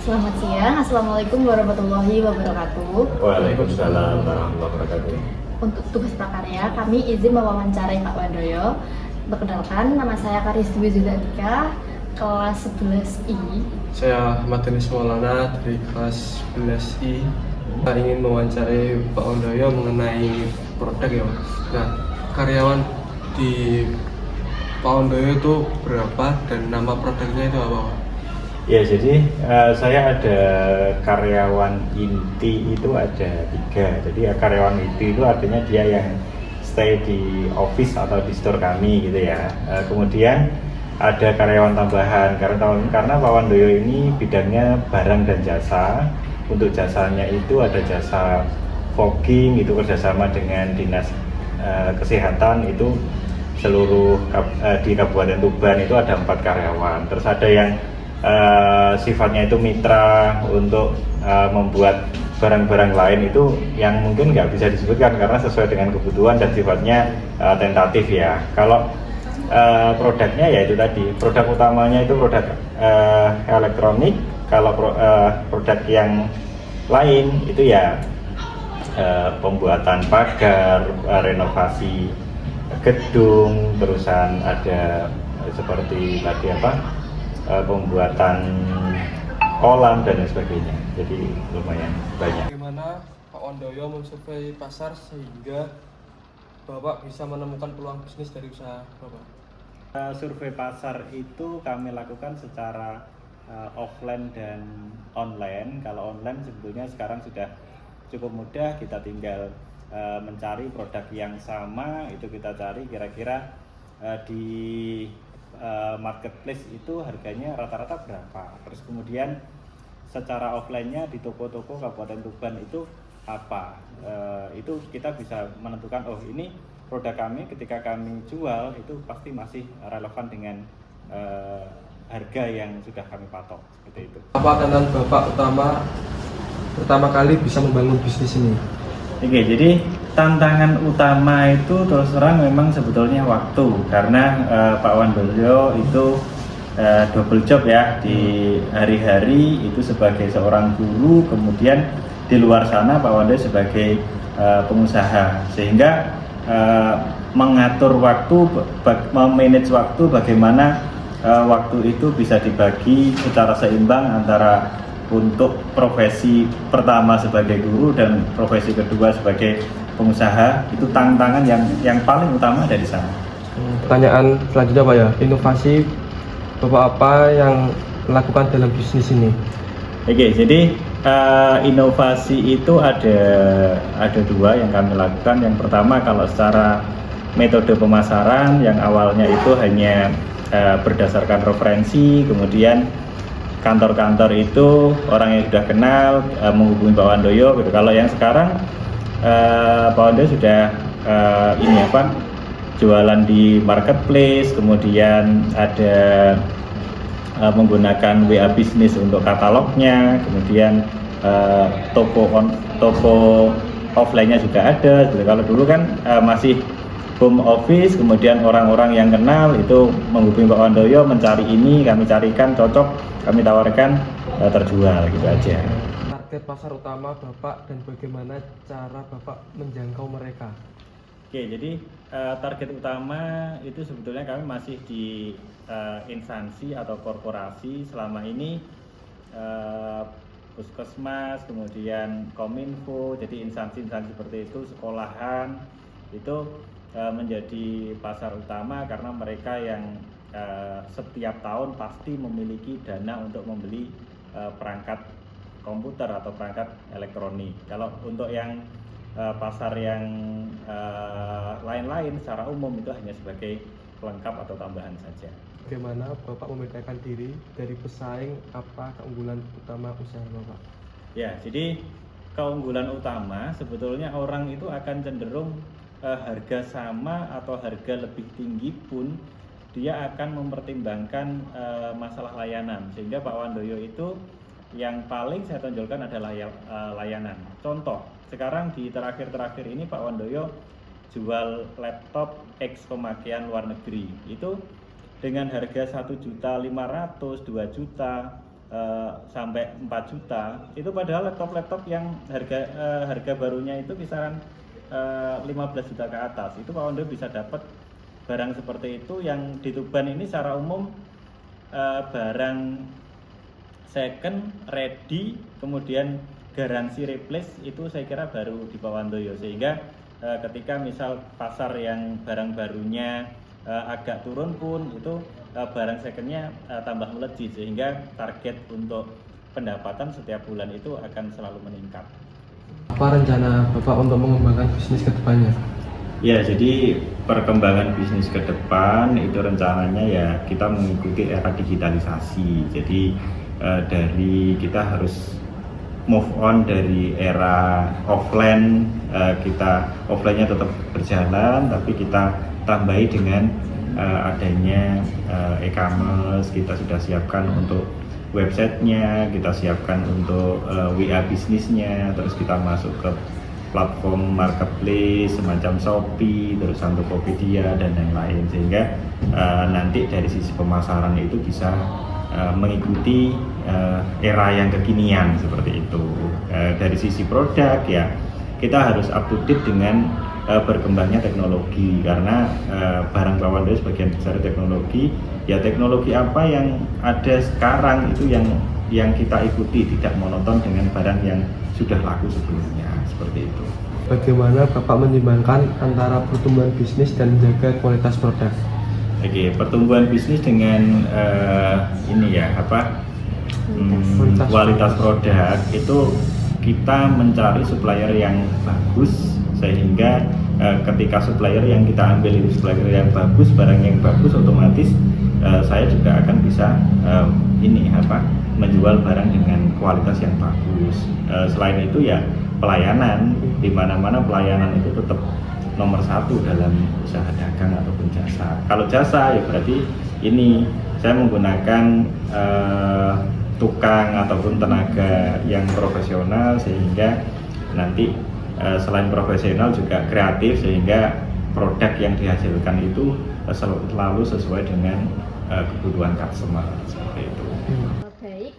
Selamat siang, Assalamualaikum warahmatullahi wabarakatuh. Waalaikumsalam warahmatullahi wabarakatuh. Untuk tugas prakarya, kami izin mewawancarai Pak Wandoyo. Perkenalkan, nama saya Karis Dwi Zulaika, kelas 11I. Saya Ahmad Denis Maulana dari kelas 11I. Kita ingin mewawancarai Pak Wandoyo mengenai produk ya. Nah, karyawan di Pak Wandoyo itu berapa dan nama produknya itu apa, Pak? Ya, jadi saya ada karyawan inti itu ada 3. Jadi karyawan inti itu artinya dia yang stay di office atau di store kami gitu ya. Kemudian ada karyawan tambahan karena Pak Wandoyo ini bidangnya barang dan jasa. Untuk jasanya itu ada jasa fogging, itu kerjasama dengan dinas kesehatan itu seluruh di Kabupaten Tuban itu ada 4 karyawan. Terus ada yang sifatnya itu mitra untuk membuat barang-barang lain itu yang mungkin nggak bisa disebutkan karena sesuai dengan kebutuhan dan sifatnya tentatif ya. Kalau produknya ya itu tadi, produk utamanya itu produk elektronik. Kalau produk yang lain itu ya pembuatan pagar, renovasi gedung, terusan ada seperti tadi pembuatan kolam dan lain sebagainya. Jadi lumayan banyak. Bagaimana Pak Wandoyo mensurvei pasar sehingga Bapak bisa menemukan peluang bisnis dari usaha Bapak? Survei pasar itu kami lakukan secara offline dan online. Kalau online sebetulnya sekarang sudah cukup mudah, kita tinggal mencari produk yang sama, itu kita cari kira-kira di marketplace itu harganya rata-rata berapa. Terus kemudian secara offline-nya di toko-toko Kabupaten Tuban itu apa. Itu kita bisa menentukan, oh ini produk kami ketika kami jual itu pasti masih relevan dengan harga yang sudah kami patok, seperti itu. Apa tantangan Bapak pertama kali bisa membangun bisnis ini? Oke, jadi tantangan utama itu terus terang memang sebetulnya waktu, karena Pak Wandoyo itu double job ya di hari-hari itu sebagai seorang guru, kemudian di luar sana Pak Wandoyo sebagai pengusaha, sehingga mengatur waktu, memanage waktu, bagaimana waktu itu bisa dibagi secara seimbang antara untuk profesi pertama sebagai guru dan profesi kedua sebagai pengusaha. Itu tantangan yang paling utama dari sana. Pertanyaan selanjutnya Pak ya, inovasi Bapak apa yang melakukan dalam bisnis ini? Oke, jadi inovasi itu ada 2 yang kami lakukan. Yang pertama, kalau secara metode pemasaran yang awalnya itu hanya berdasarkan referensi, kemudian kantor-kantor itu orang yang sudah kenal menghubungi Pak Wandoyo gitu. Kalau yang sekarang Pak Wandoyo sudah jualan di marketplace, kemudian ada menggunakan WA bisnis untuk katalognya, kemudian toko offline-nya juga ada. Jadi kalau dulu kan masih home office, kemudian orang-orang yang kenal itu menghubungi Pak Wandoyo, mencari ini, kami carikan cocok, kami tawarkan, terjual gitu aja. Target pasar utama Bapak dan bagaimana cara Bapak menjangkau mereka? Oke, jadi target utama itu sebetulnya kami masih di instansi atau korporasi. Selama ini Puskesmas, kemudian Kominfo, jadi instansi-instansi seperti itu, sekolahan, itu menjadi pasar utama karena mereka yang setiap tahun pasti memiliki dana untuk membeli perangkat komputer atau perangkat elektronik. Kalau untuk yang pasar yang lain-lain secara umum itu hanya sebagai pelengkap atau tambahan saja. Bagaimana Bapak membedakan diri dari pesaing? Apa keunggulan utama usaha Bapak? Ya, jadi keunggulan utama sebetulnya orang itu akan cenderung harga sama atau harga lebih tinggi pun dia akan mempertimbangkan masalah layanan, sehingga Pak Wandoyo itu yang paling saya tonjolkan adalah layanan. Contoh, sekarang di terakhir-terakhir ini Pak Wandoyo jual laptop X pemakaian luar negeri itu dengan harga 1.500.000, 2 juta, sampai 4 juta. Itu padahal laptop yang harga barunya itu kisaran 15 juta ke atas. Itu Pak Wandoyo bisa dapat barang seperti itu. Yang di Tuban ini secara umum barang second, ready, kemudian garansi replace itu saya kira baru di Pak Wandoyo. Sehingga ketika misal pasar yang barang barunya agak turun pun itu barang secondnya tambah melejit, sehingga target untuk pendapatan setiap bulan itu akan selalu meningkat. Apa rencana Bapak untuk mengembangkan bisnis ke depannya? Ya, jadi perkembangan bisnis ke depan itu rencananya ya kita mengikuti era digitalisasi. Jadi dari kita harus move on dari era offline, kita offline-nya tetap berjalan, tapi kita tambahi dengan adanya e-commerce. Kita sudah siapkan untuk websitenya, kita siapkan untuk WA bisnisnya, terus kita masuk ke platform marketplace semacam Shopee, terus Tokopedia dan lain-lain, sehingga nanti dari sisi pemasaran itu bisa mengikuti era yang kekinian seperti itu. Dari sisi produk ya kita harus up to date dengan berkembangnya teknologi, karena barang Pak Wandoyo sebagian besar teknologi. Ya teknologi apa yang ada sekarang itu yang kita ikuti, tidak monoton dengan barang yang sudah laku sebelumnya, seperti itu. Bagaimana Bapak menyimbangkan antara pertumbuhan bisnis dan menjaga kualitas produk? Oke, pertumbuhan bisnis dengan kualitas produk itu kita mencari supplier yang bagus, sehingga ketika supplier yang kita ambil itu supplier yang bagus, barang yang bagus, otomatis saya juga akan bisa menjual barang dengan kualitas yang bagus. Selain itu ya pelayanan, di mana-mana pelayanan itu tetap nomor satu dalam usaha dagang ataupun jasa. Kalau jasa ya berarti ini saya menggunakan tukang ataupun tenaga yang profesional, sehingga nanti selain profesional juga kreatif, sehingga produk yang dihasilkan itu selalu sesuai dengan kebutuhan customer, seperti itu. Baik,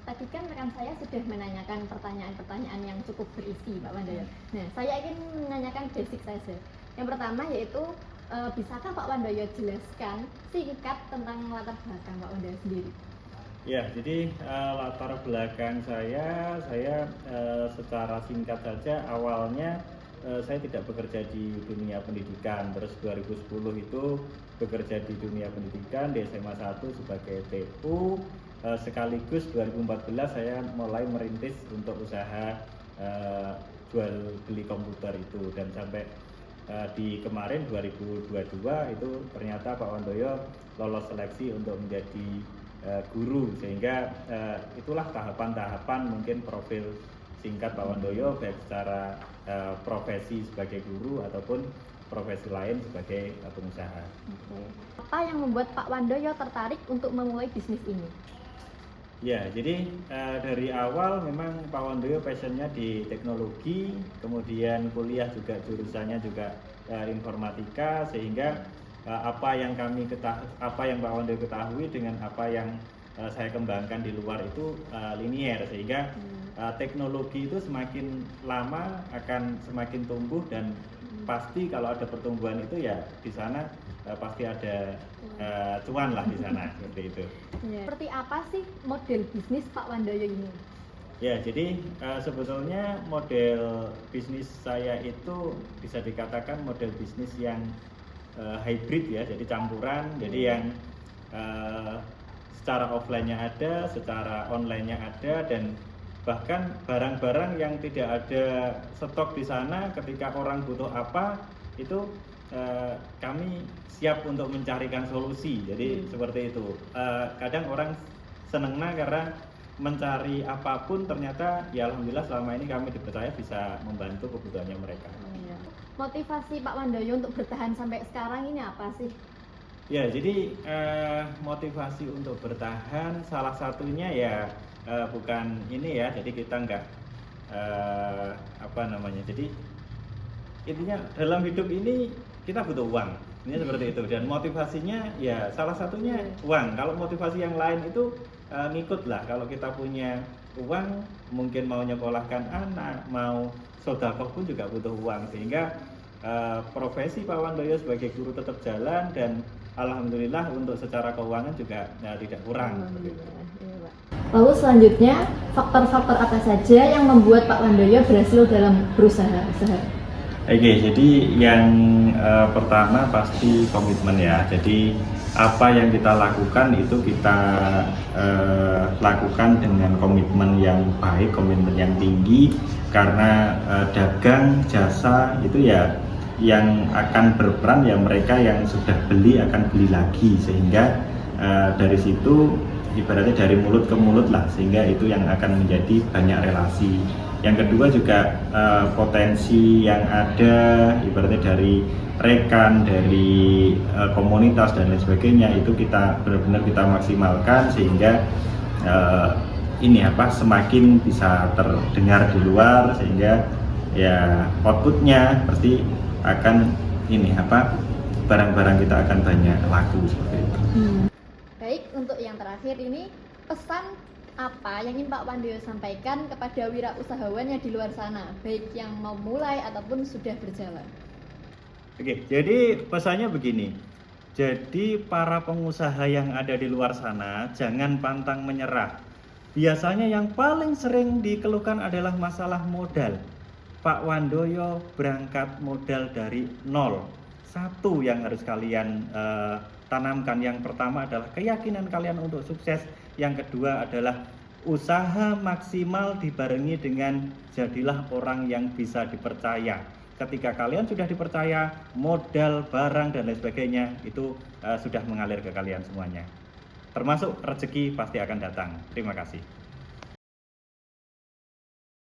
tadi kan rekan saya sudah menanyakan pertanyaan-pertanyaan yang cukup berisi, Pak Wandoyo. Nah, saya ingin menanyakan basic saja. Yang pertama yaitu, bisakah Pak Wandoyo jelaskan singkat tentang latar belakang Pak Wandoyo sendiri? Ya, jadi latar belakang saya secara singkat saja, awalnya saya tidak bekerja di dunia pendidikan. Terus 2010 itu bekerja di dunia pendidikan di SMA 1 sebagai TU. Sekaligus 2014 saya mulai merintis untuk usaha jual beli komputer itu, dan sampai di kemarin 2022 itu ternyata Pak Wandoyo lolos seleksi untuk menjadi guru, sehingga itulah tahapan-tahapan mungkin profil singkat Pak Wandoyo, baik secara profesi sebagai guru ataupun profesi lain sebagai pengusaha. Apa yang membuat Pak Wandoyo tertarik untuk memulai bisnis ini? Ya, jadi dari awal memang Pak Wandoyo passionnya di teknologi, kemudian kuliah juga jurusannya juga informatika, sehingga apa yang Pak Wandoyo ketahui dengan apa yang saya kembangkan di luar itu linier, sehingga teknologi itu semakin lama akan semakin tumbuh, dan pasti kalau ada pertumbuhan itu ya di sana pasti ada cuan lah di sana, seperti itu. Seperti apa sih model bisnis Pak Wandoyo ini? Ya, jadi sebetulnya model bisnis saya itu bisa dikatakan model bisnis yang hybrid ya, jadi campuran. Jadi yang secara offline-nya ada, secara online-nya ada, dan bahkan barang-barang yang tidak ada stok di sana, ketika orang butuh apa itu kami siap untuk mencarikan solusi. Jadi seperti itu. Kadang orang senengnya karena mencari apapun, ternyata ya alhamdulillah selama ini kami dipercaya bisa membantu kebutuhannya mereka. Motivasi Pak Wandoyo untuk bertahan sampai sekarang ini apa sih? Ya, jadi motivasi untuk bertahan salah satunya ya bukan ini ya, jadi kita nggak jadi intinya dalam hidup ini kita butuh uang, ini seperti itu, dan motivasinya ya salah satunya uang. Kalau motivasi yang lain itu ngikut lah. Kalau kita punya uang, mungkin mau nyekolahkan anak, mau sedekah pun juga butuh uang, sehingga profesi Pak Wandoyo sebagai guru tetap jalan, dan alhamdulillah untuk secara keuangan juga tidak kurang. Alhamdulillah, iya, Pak. Lalu selanjutnya, faktor-faktor apa saja yang membuat Pak Wandoyo berhasil dalam berusaha? Oke, jadi yang pertama pasti komitmen ya. Jadi apa yang kita lakukan itu kita lakukan dengan komitmen yang baik, komitmen yang tinggi, karena dagang jasa itu ya yang akan berperan ya mereka yang sudah beli akan beli lagi, sehingga dari situ ibaratnya dari mulut ke mulut lah, sehingga itu yang akan menjadi banyak relasi. Yang kedua juga potensi yang ada ibaratnya dari rekan, dari komunitas dan lain sebagainya, itu kita benar-benar kita maksimalkan, sehingga semakin bisa terdengar di luar, sehingga ya outputnya pasti akan barang-barang kita akan banyak laku seperti itu. Baik, untuk yang terakhir ini, pesan apa yang ingin Pak Wandoyo sampaikan kepada wirausahawan yang di luar sana, baik yang mau mulai ataupun sudah berjalan? Oke, jadi pesannya begini. Jadi para pengusaha yang ada di luar sana jangan pantang menyerah. Biasanya yang paling sering dikeluhkan adalah masalah modal. Pak Wandoyo berangkat modal dari nol. Satu yang harus kalian tanamkan. Yang pertama adalah keyakinan kalian untuk sukses. Yang kedua adalah usaha maksimal dibarengi dengan jadilah orang yang bisa dipercaya. Ketika kalian sudah dipercaya, modal, barang, dan lain sebagainya itu sudah mengalir ke kalian semuanya. Termasuk rezeki pasti akan datang. Terima kasih.